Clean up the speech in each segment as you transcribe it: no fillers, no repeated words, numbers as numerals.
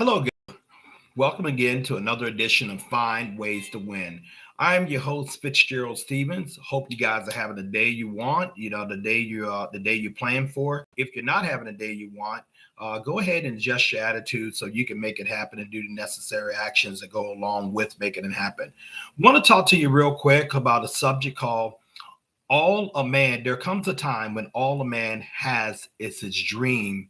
Hello, welcome again to another edition of Find Ways to Win. I'm your host, FitzgeraldStephens. Hope you guys are having the day you want, the day you plan for. If you're not having the day you want, go ahead and adjust your attitude so you can make it happen and do the necessary actions that go along with making it happen. Want to talk to you real quick about a subject called all a man. There comes a time when all a man has is his dream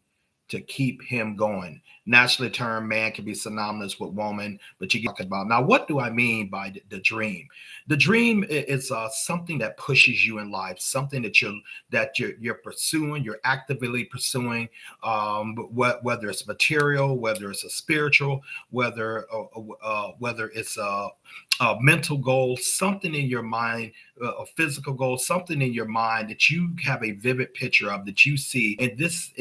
to keep him going. Naturally, the term man can be synonymous with woman, but you get talking about now. What do I mean by the dream? The dream is something that pushes you in life, something that you're pursuing, you're actively pursuing. Whether it's material, whether it's a spiritual, whether it's a mental goal, something in your mind, a physical goal, something in your mind that you have a vivid picture of that you see, and this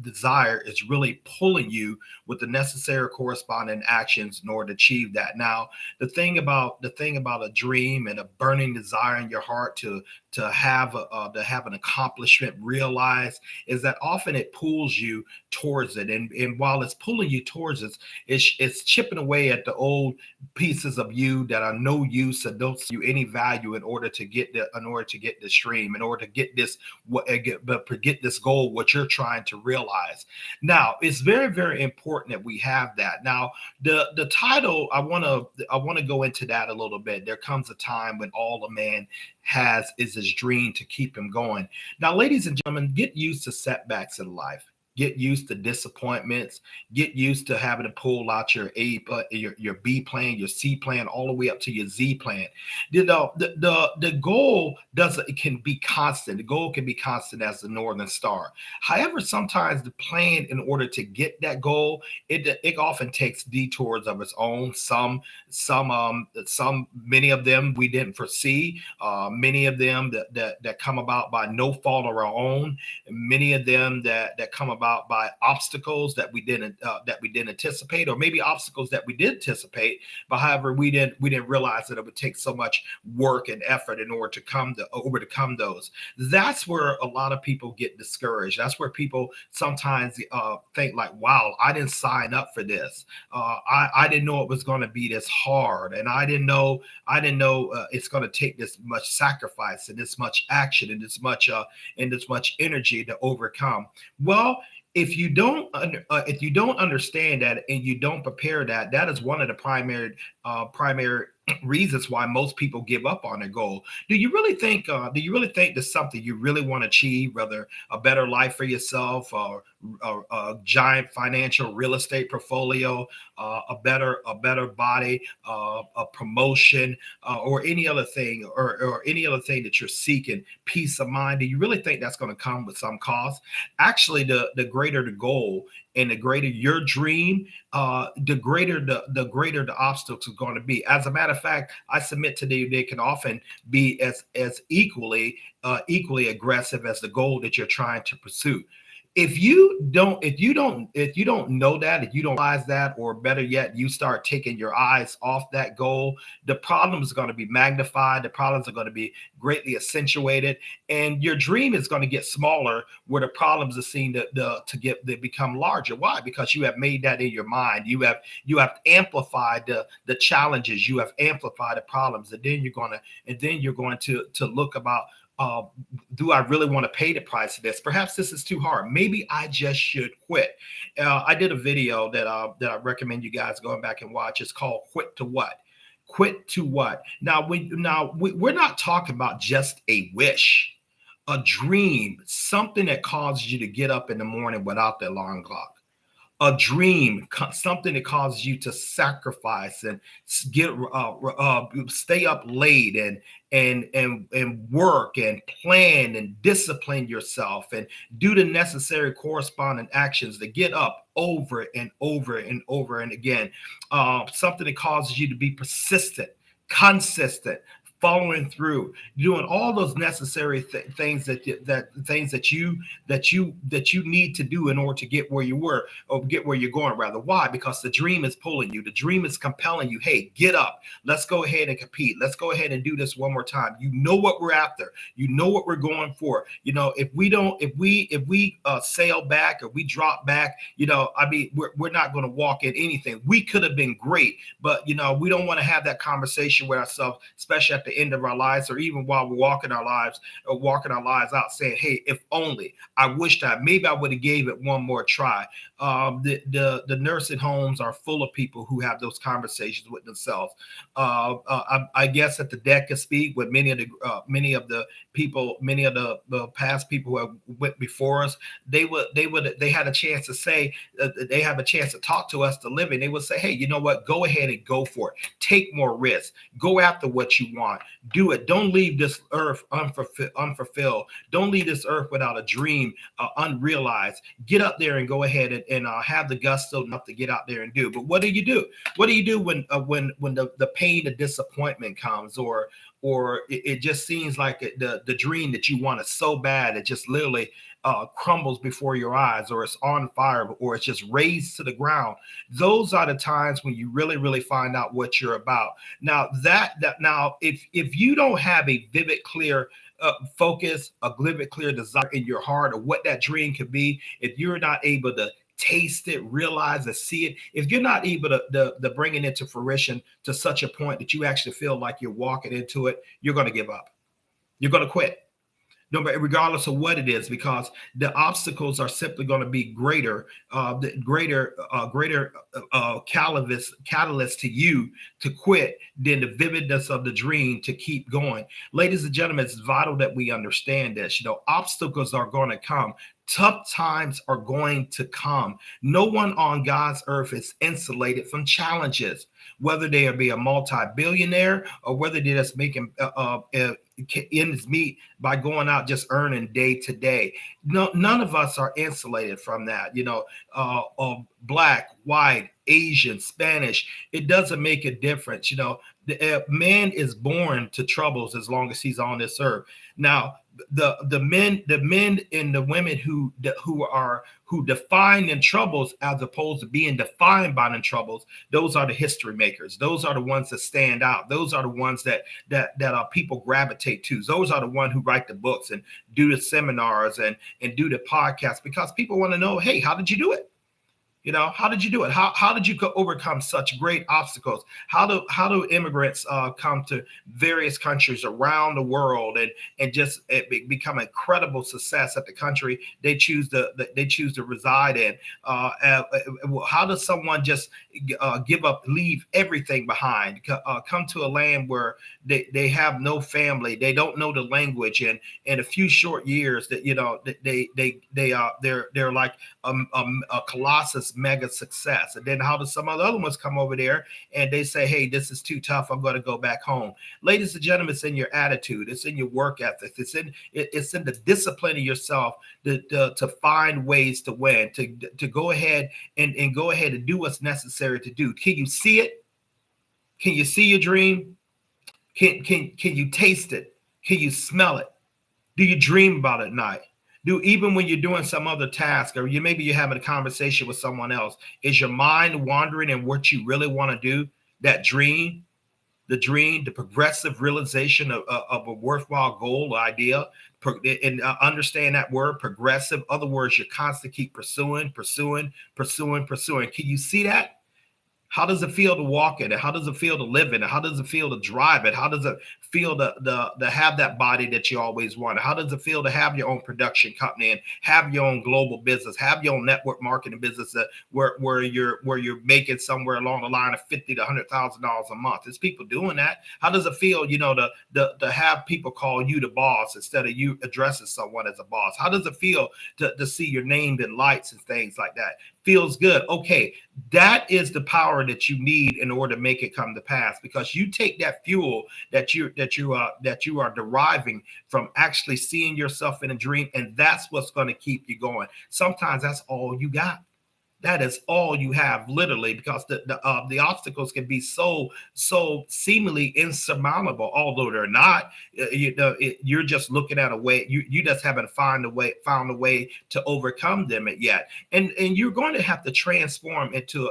desire is really pulling you with the necessary corresponding actions in order to achieve that. Now, the thing about a dream and a burning desire in your heart to have an accomplishment realized is that often it pulls you towards it, and while it's pulling you towards it, it's chipping away at the old pieces of you that are no use and don't see you any value in order to get this dream, in order to get this get this goal, what you're trying to realize. Now, it's very, very important that we have that. Now, the title, I want to go into that a little bit. There comes a time when all a man has is his dream to keep him going. Now, ladies and gentlemen, get used to setbacks in life. Get used to disappointments. Get used to having to pull out your B plan, your C plan, all the way up to your Z plan. The goal doesn't it can be constant. The goal can be constant as the Northern Star. However, sometimes the plan, in order to get that goal, it often takes detours of its own. Many of them we didn't foresee. Many of them that come about by no fault of our own. Many of them that come about by obstacles that we didn't anticipate, or maybe obstacles that we did anticipate, but however we didn't realize that it would take so much work and effort in order to overcome those. That's where a lot of people get discouraged. That's where people sometimes think like, wow, I didn't sign up for this. I didn't know it was going to be this hard, and I didn't know it's going to take this much sacrifice and this much action and this much energy to overcome. Well, if you don't understand that and you don't prepare that, that is one of the primary reasons why most people give up on their goal. Do you really think there's something you really want to achieve, whether a better life for yourself, or a giant financial real estate portfolio, a better body, a promotion, or any other thing, or any other thing that you're seeking, peace of mind? Do you really think that's going to come with some cost? Actually, the greater the goal and the greater your dream, the greater the obstacles are going to be. As a matter of fact, I submit to you, they can often be as equally aggressive as the goal that you're trying to pursue. If you don't know that, if you don't realize that, or better yet, you start taking your eyes off that goal, the problems are going to be magnified, the problems are going to be greatly accentuated, and your dream is going to get smaller, where the problems are seen to become larger. Why? Because you have made that in your mind. You have amplified the challenges, you have amplified the problems, and then you're going to look about, uh, do I really want to pay the price of this? Perhaps this is too hard. Maybe I just should quit. I did a video that I recommend you guys going back and watch. It's called "Quit to What." Quit to what? We're not talking about just a wish, a dream, something that causes you to get up in the morning without the alarm clock. A dream, something that causes you to sacrifice and stay up late, and work and plan and discipline yourself and do the necessary corresponding actions to get up over and over and over and again. Something that causes you to be persistent, consistent, following through, doing all those necessary things that you need to do in order to get where you were, or get where you're going rather. Why? Because the dream is pulling you. The dream is compelling you. Hey, get up. Let's go ahead and compete. Let's go ahead and do this one more time. You know what we're after. You know what we're going for. If we sail back, or we drop back, I mean, we're not going to walk in anything. We could have been great, but we don't want to have that conversation with ourselves, especially at the end of our lives, or even while we're walking our lives out, saying, hey, if only I wished maybe I would have gave it one more try. The nursing homes are full of people who have those conversations with themselves. I guess that the deck can speak with many of the people, many of the past people who have went before us. They had a chance to say, they have a chance to talk to us, the living. They would say, hey, you know what? Go ahead and go for it. Take more risks. Go after what you want. Do it. Don't leave this earth unfulfilled. Don't leave this earth without a dream, unrealized. Get up there and go ahead and have the gusto enough to get out there and do. But what do you do? What do you do when the pain of disappointment comes, or it just seems like the dream that you wanted so bad, it just literally crumbles before your eyes, or it's on fire, or it's just razed to the ground? Those are the times when you really find out what you're about. Now if you don't have a vivid, clear focus, a vivid, clear desire in your heart of what that dream could be, if you're not able to taste it, realize it, see it, if you're not able to bring it into fruition to such a point that you actually feel like you're walking into it, you're going to give up. You're going to quit. No, but regardless of what it is, because the obstacles are simply going to be greater catalyst to you to quit than the vividness of the dream to keep going. Ladies and gentlemen, it's vital that we understand this. Obstacles are going to come. Tough times are going to come. No one on God's earth is insulated from challenges, whether they be a multi-billionaire, or whether they're just making ends meet by going out just earning day to day. No, none of us are insulated from that. Black, white, Asian, Spanish, it doesn't make a difference. The man is born to troubles as long as he's on this earth. Now, the men and the women who define them troubles as opposed to being defined by them troubles, those are the history makers. Those are the ones that stand out. Those are the ones that people gravitate to. Those are the ones who write the books and do the seminars and do the podcasts, because people want to know, hey, how did you do it? How did you do it? How did you overcome such great obstacles? How do immigrants come to various countries around the world and just become an incredible success at the country they choose to reside in? How does someone just leave everything behind, come to a land where they have no family, they don't know the language, and in a few short years that they're like a colossus mega success? And then how do some other ones come over there and they say, hey, this is too tough, I'm going to go back home? Ladies and gentlemen, it's in your attitude, it's in your work ethic, it's in the discipline of yourself to find ways to win, to go ahead and go ahead and do what's necessary to do. Can you see it? Can you see your dream? Can you taste it? Can you smell it? Do you dream about it at night? Even when you're doing some other task, or maybe you're having a conversation with someone else, is your mind wandering in what you really want to do? That dream, the progressive realization of a worthwhile goal or idea, and understand that word progressive. Other words, you constantly keep pursuing. Can you see that? How does it feel to walk in it? How does it feel to live in it? How does it feel to drive it? How does it feel to have that body that you always wanted? How does it feel to have your own production company and have your own global business, have your own network marketing business where you're making somewhere along the line of $50,000 to $100,000 a month? There's people doing that. How does it feel, to have people call you the boss instead of you addressing someone as a boss? How does it feel to see your name in lights and things like that? Feels good. Okay, that is the power that you need in order to make it come to pass, because you take that fuel that you are deriving from actually seeing yourself in a dream, and that's what's going to keep you going. Sometimes that's all you got. That is all you have, literally, because the obstacles can be so seemingly insurmountable, although they're not. You're just looking at a way. You just haven't found a way to overcome them yet, and you're going to have to transform into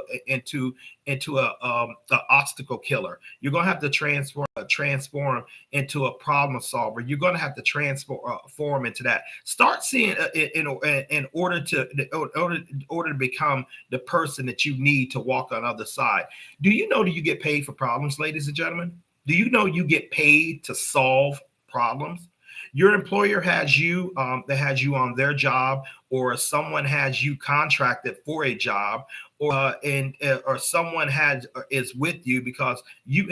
a obstacle killer. You're going to have to transform into a problem solver. You're going to have to transform into that. Start seeing in order to become the person that you need to walk on the other side. Do you know that you get paid for problems, ladies and gentlemen? Do you know you get paid to solve problems? Your employer has you that has you on their job, or someone has you contracted for a job, or someone is with you because you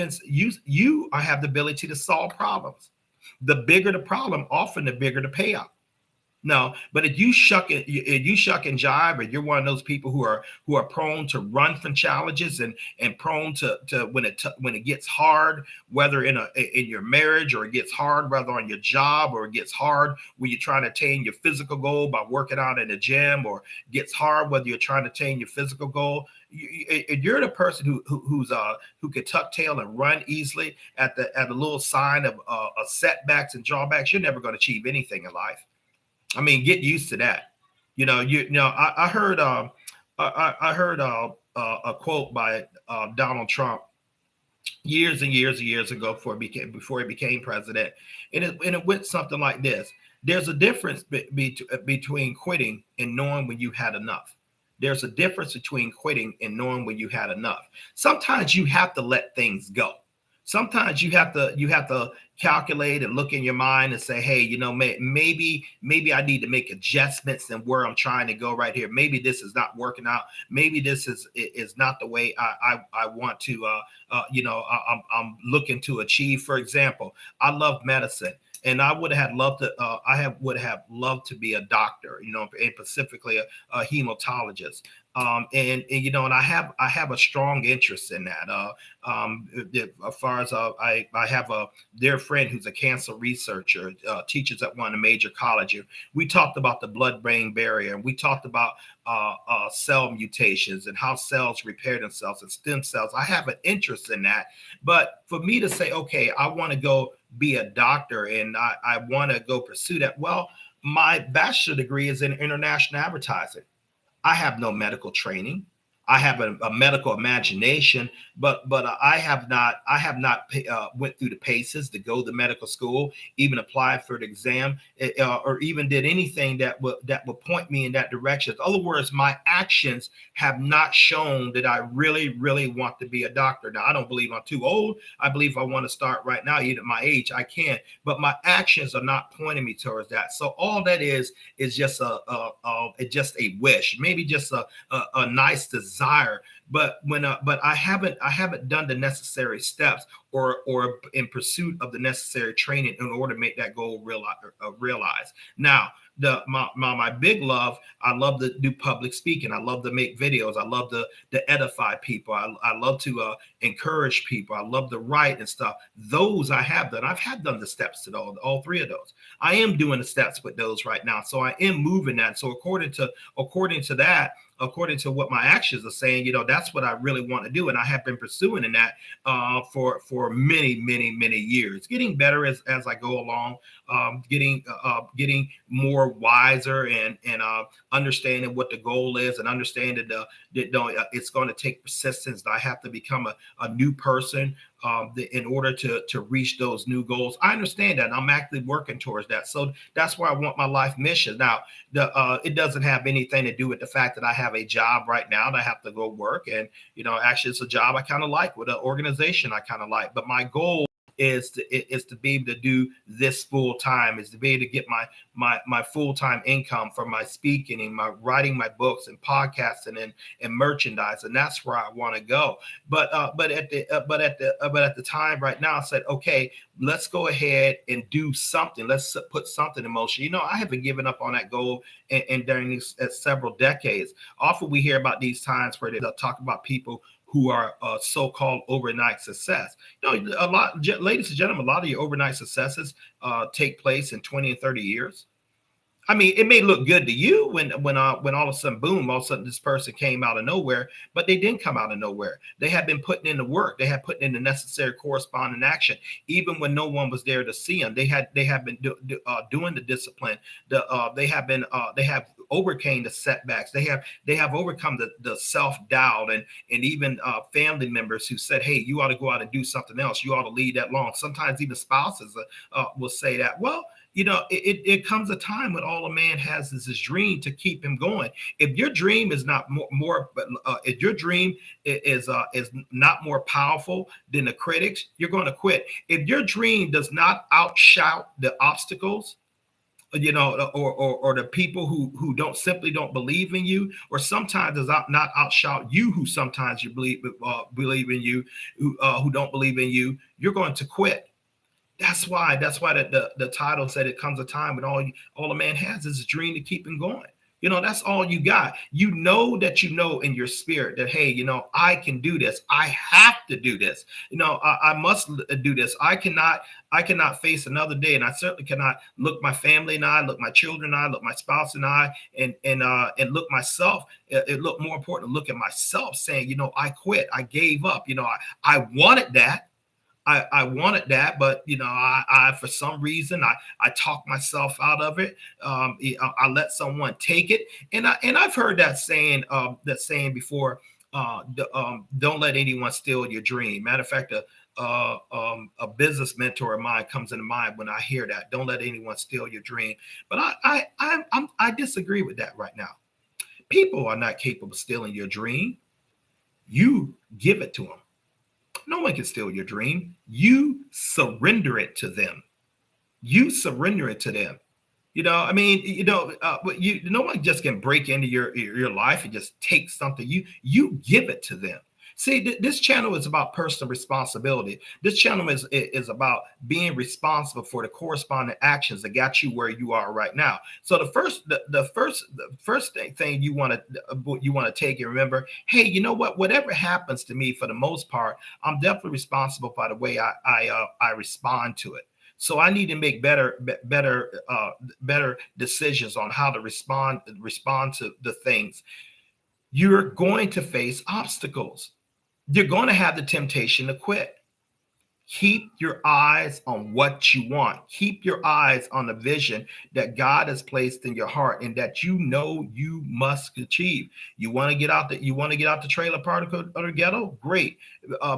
have the ability to solve problems. The bigger the problem, often the bigger the payout. No, but if you shuck and jive, or you're one of those people who are prone to run from challenges, and prone to when it gets hard, whether in your marriage, or it gets hard whether on your job, or it gets hard when you're trying to attain your physical goal by working out in the gym, or gets hard whether you're trying to attain your physical goal. You're the person who can tuck tail and run easily at the little sign of setbacks and drawbacks. You're never going to achieve anything in life. I mean, get used to that. I heard I heard a quote by Donald Trump years and years and years ago before he became president, and it went something like this: There's a difference between quitting and knowing when you had enough. There's a difference between quitting and knowing when you had enough. Sometimes you have to let things go. Sometimes you have to calculate and look in your mind and say, hey, maybe I need to make adjustments in where I'm trying to go right here. Maybe this is not working out. Maybe this is not the way I want to. I'm looking to achieve. For example, I love medicine, and I would have loved to. Would have loved to be a doctor, and specifically a hematologist. And I have a strong interest in that. As far as I have a dear friend who's a cancer researcher, teaches at one of the major colleges. We talked about the blood-brain barrier, and we talked about cell mutations and how cells repair themselves, and stem cells. I have an interest in that, but for me to say, okay, I want to go be a doctor, and I want to go pursue that. Well, my bachelor degree is in international advertising. I have no medical training. I have a medical imagination, but I have not went through the paces to go to medical school, even applied for the exam, or even did anything that would point me in that direction. In other words, my actions have not shown that I really want to be a doctor. Now, I don't believe I'm too old. I believe I want to start right now. Even at my age, I can, but my actions are not pointing me towards that. So all that is just just a wish, maybe just a nice desire, but I haven't done the necessary steps, or in pursuit of the necessary training in order to make that goal realize. Now, my big love, I love to do public speaking. I love to make videos. I love to edify people. I love to encourage people. I love to write and stuff. Those I have done. I've done the steps to all three of those. I am doing the steps with those right now. So I am moving that. So according to that, according to what my actions are saying, that's what I really want to do, and I have been pursuing in that for many years, getting better as I go along, getting more wiser, and understanding what the goal is, and understanding that it's going to take persistence. That I have to become a new person in order to reach those new goals. I understand that, and I'm actively working towards that. So that's where I want my life mission. Now, it doesn't have anything to do with the fact that I have a job right now that I have to go work, and actually it's a job I kind of like, with an organization I kind of like. But my goal is to be able to do this full time, is to be able to get my full time income from my speaking and my writing, my books and podcasting and merchandise, and that's where I want to go. But at the time right now, I said, okay, let's go ahead and do something. Let's put something in motion. I haven't given up on that goal, and during these several decades. Often we hear about these times where they talk about people who are so-called overnight success. Ladies and gentlemen, a lot of your overnight successes take place in 20 and 30 years. I mean, it may look good to you when all of a sudden, boom, all of a sudden this person came out of nowhere, but they didn't come out of nowhere. They had been putting in the work. They had put in the necessary corresponding action, even when no one was there to see them. They have been doing the discipline. They have overcame the setbacks. They have overcome the self doubt and even family members who said, "Hey, you ought to go out and do something else. You ought to leave that long." Sometimes even spouses will say that. Well, it comes a time when all a man has is his dream to keep him going. If your dream is not if your dream is not more powerful than the critics, you're going to quit. If your dream does not outshout the obstacles, or the people who don't believe in you, or sometimes does not outshout you, who sometimes you believe in you, who don't believe in you, you're going to quit. That's why the title said it comes a time when all a man has is a dream to keep him going. That's all you got. That in your spirit that, hey, I can do this. I have to do this. I must do this. I cannot face another day, and I certainly cannot look my family and I, look my children and I, look my spouse and I, and look myself. It look more important to look at myself, saying, I quit. I gave up. I wanted that. I wanted that, but I for some reason I talked myself out of it. I let someone take it, and I've heard that saying before. Don't let anyone steal your dream. Matter of fact, a business mentor of mine comes into mind when I hear that. Don't let anyone steal your dream. But I disagree with that right now. People are not capable of stealing your dream. You give it to them. No one can steal your dream. You surrender it to them. You surrender it to them. I mean, no one just can break into your life and just take something. You give it to them. See, this channel is about personal responsibility. This channel is about being responsible for the corresponding actions that got you where you are right now. So the first thing you want to take and remember, hey, you know what? Whatever happens to me, for the most part, I'm definitely responsible by the way I respond to it. So I need to make better decisions on how to respond to the things. You're going to face obstacles. You're going to have the temptation to quit. Keep your eyes on what you want. Keep your eyes on the vision that God has placed in your heart and that you must achieve. You want to get out the trailer park or the ghetto? Great.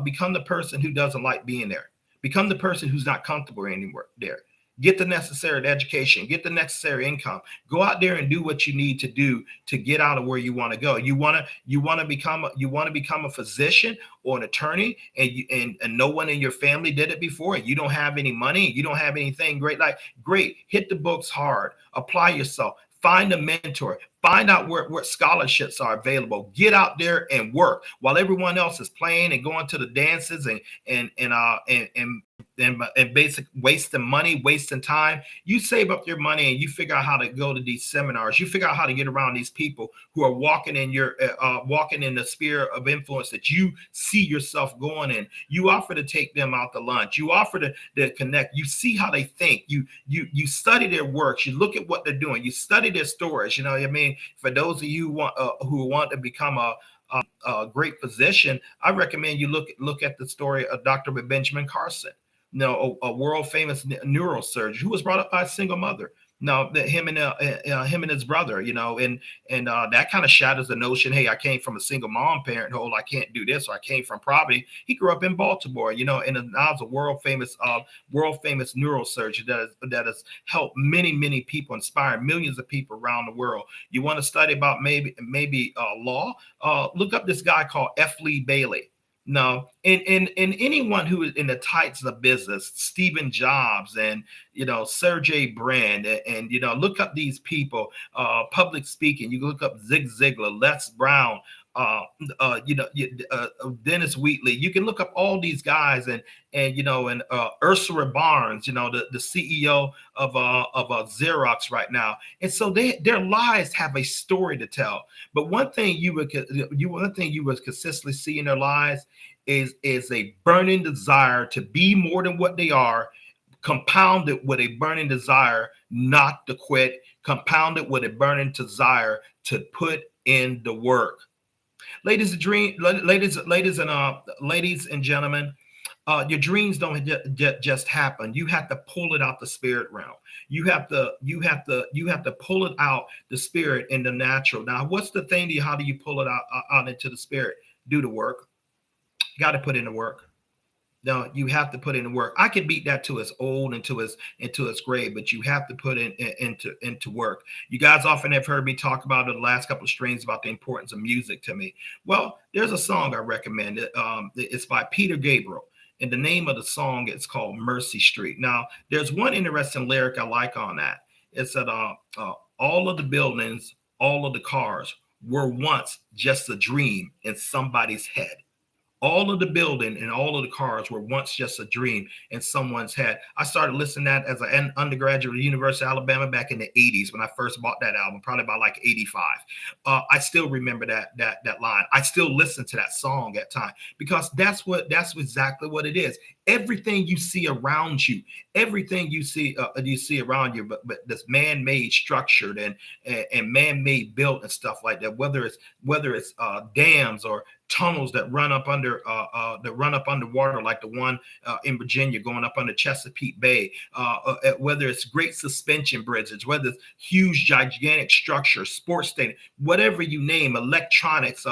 Become the person who doesn't like being there. Become the person who's not comfortable anywhere there. Get the necessary education, get the necessary income. Go out there and do what you need to do to get out of where you want to go. You want to become a physician or an attorney, and no one in your family did it before, and you don't have any money, you don't have anything great. Great, hit the books hard, apply yourself, find a mentor, find out where scholarships are available. Get out there and work while everyone else is playing and going to the dances and basic wasting money, wasting time. You save up your money and you figure out how to go to these seminars. You figure out how to get around these people who are walking in the sphere of influence that you see yourself going in. You offer to take them out to lunch. You offer to connect. You see how they think. You study their works. You look at what they're doing. You study their stories. You know what I mean? For those of you who want to become a great physician, I recommend you look at the story of Dr. Benjamin Carson. A world famous neurosurgeon who was brought up by a single mother. Him and his brother, and that kind of shatters the notion. Hey, I came from a single mom parenthood. I can't do this. Or I came from poverty. He grew up in Baltimore, and now is a world famous neurosurgeon that has helped many people, inspired millions of people around the world. You want to study about maybe law? Look up this guy called F. Lee Bailey. No, and anyone who is in the tights of business, Stephen Jobs and Sergey Brin, and look up these people, public speaking. You look up Zig Ziglar, Les Brown, Dennis Wheatley. You can look up all these guys and Ursula Barnes, the CEO of Xerox right now. And so their lives have a story to tell. But one thing you would consistently see in their lives is a burning desire to be more than what they are, compounded with a burning desire not to quit, compounded with a burning desire to put in the work. Ladies and gentlemen, your dreams don't just happen. You have to pull it out the spirit realm. You have to pull it out the spirit in the natural. Now, what's the thing? How do you pull it out into the spirit? Do the work. Got to put in the work. No, you have to put in the work. I can beat that to its old and to its grave, but you have to put into work. You guys often have heard me talk about in the last couple of streams about the importance of music to me. Well, there's a song I recommend. It's by Peter Gabriel, and the name of the song is called Mercy Street. Now, there's one interesting lyric I like on that. It's that all of the buildings, all of the cars were once just a dream in somebody's head. All of the building and all of the cars were once just a dream in someone's head. I started listening to that as an undergraduate at the University of Alabama back in the 80s when I first bought that album, probably about like 85. I still remember that line. I still listen to that song at time because that's exactly what it is. Everything you see around you, everything you see around you, but this man-made structured and man-made built and stuff like that. Whether it's dams or tunnels that run up underwater, like the one in Virginia going up under Chesapeake Bay, whether it's great suspension bridges, whether it's huge, gigantic structures, sports stadium, whatever you name, electronics,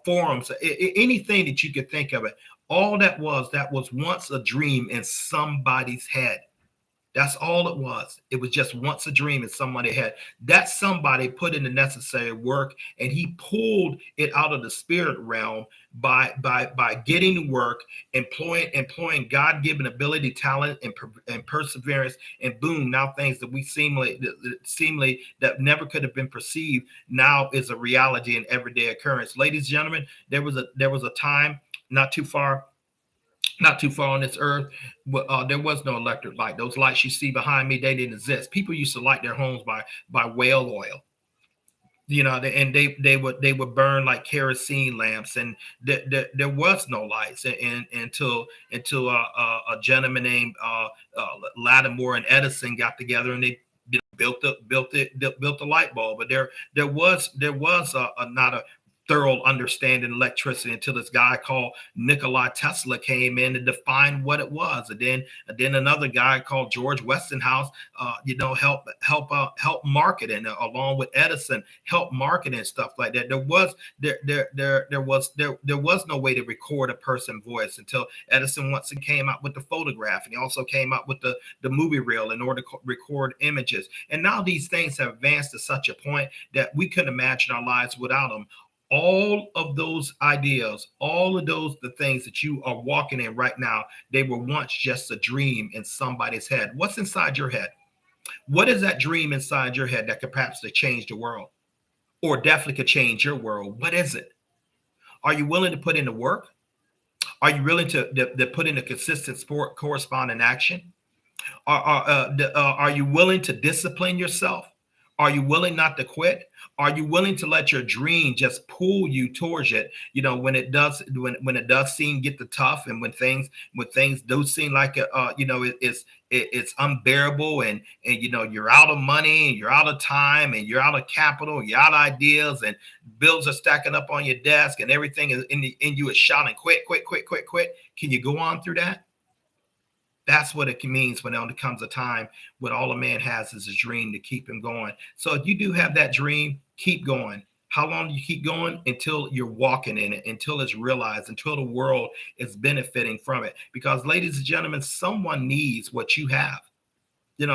forums, anything that you could think of it. All that was once a dream in somebody's head. That's all it was. It was just once a dream in somebody's head. That somebody put in the necessary work, and he pulled it out of the spirit realm by getting to work, employing God-given ability, talent, and perseverance, and boom, now things that we seemingly that never could have been perceived now is a reality and everyday occurrence. Ladies and gentlemen, there was a time not too far on this earth, there was no electric light. Those lights you see behind me, they didn't exist. People used to light their homes by whale oil. And they would burn like kerosene lamps, and there was no lights until a gentleman named Lattimore and Edison got together, and they built the light bulb. But there was not a thorough understanding electricity until this guy called Nikola Tesla came in and defined what it was, and then another guy called George Westinghouse, help marketing, along with Edison, help marketing and stuff like that. There was no way to record a person's voice until Edison once again came out with the photograph, and he also came out with the movie reel in order to record images. And now these things have advanced to such a point that we couldn't imagine our lives without them. All of those ideas, all of the things that you are walking in right now, they were once just a dream in somebody's head. What's inside your head? What is that dream inside your head that could perhaps change the world, or definitely could change your world? What is it? Are you willing to put in the work? Are you willing to put in a consistent corresponding action? Are you willing to discipline yourself? Are you willing not to quit? Are you willing to let your dream just pull you towards it? When it does seem get the tough, and when things do seem like it's unbearable, and you're out of money, and you're out of time, and you're out of capital, you're out of ideas, and bills are stacking up on your desk, and everything is in you is shouting, quit. Can you go on through that? That's what it means when it comes a time when all a man has is a dream to keep him going. So if you do have that dream, keep going. How long do you keep going? Until you're walking in it, until it's realized, until the world is benefiting from it. Because, ladies and gentlemen, someone needs what you have.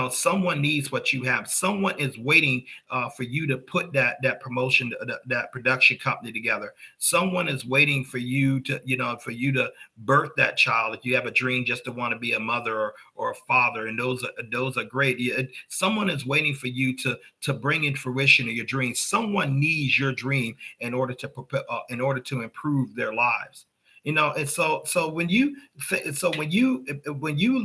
Someone needs what you have. Someone is waiting for you to put that promotion, that production company together. Someone is waiting for you to birth that child. If you have a dream just to want to be a mother or a father, and those are great. Someone is waiting for you to bring in fruition of your dream. Someone needs your dream in order to improve their lives. And so when you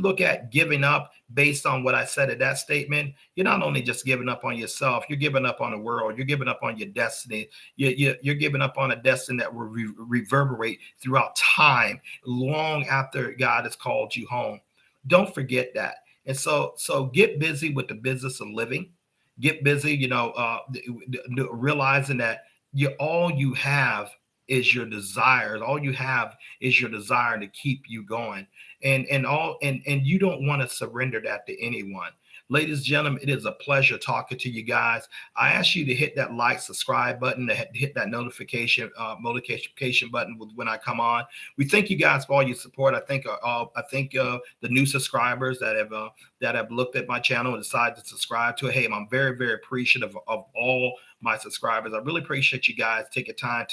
look at giving up based on what I said in that statement, you're not only just giving up on yourself, you're giving up on the world, you're giving up on your destiny, you're giving up on a destiny that will reverberate throughout time, long after God has called you home. Don't forget that. And so get busy with the business of living. Get busy, realizing that all you have is your desires. All you have is your desire to keep you going, and you don't want to surrender that to anyone. Ladies and gentlemen, it is a pleasure talking to you guys. I ask you to hit that like, subscribe button, to hit that notification button when I come on. We thank you guys for all your support. I think the new subscribers that have looked at my channel and decided to subscribe to it. Hey, I'm very, very appreciative of all my subscribers. I really appreciate you guys taking time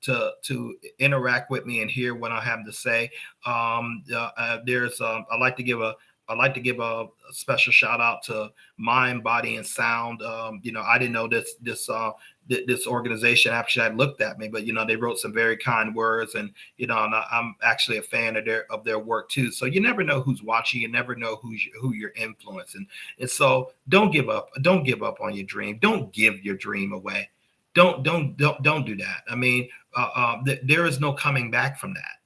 to interact with me and hear what I have to say. There's I'd like to give a special shout out to Mind, Body, and Sound. I didn't know this organization actually had looked at me, but they wrote some very kind words, and and I'm actually a fan of their work too. So you never know who's watching, you never know who you're influencing, and so don't give up. Don't give up on your dream. Don't give your dream away. Don't do that. I mean, there is no coming back from that.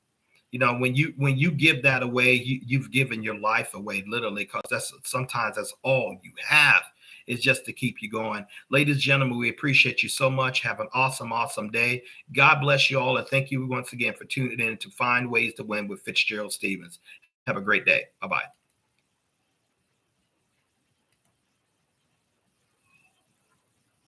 When you give that away, you've given your life away, literally, because that's all you have, is just to keep you going. Ladies and gentlemen, we appreciate you so much. Have an awesome day. God bless you all, and thank you once again for tuning in to Find Ways to Win with Fitzgerald Stephens. Have a great day. Bye-bye.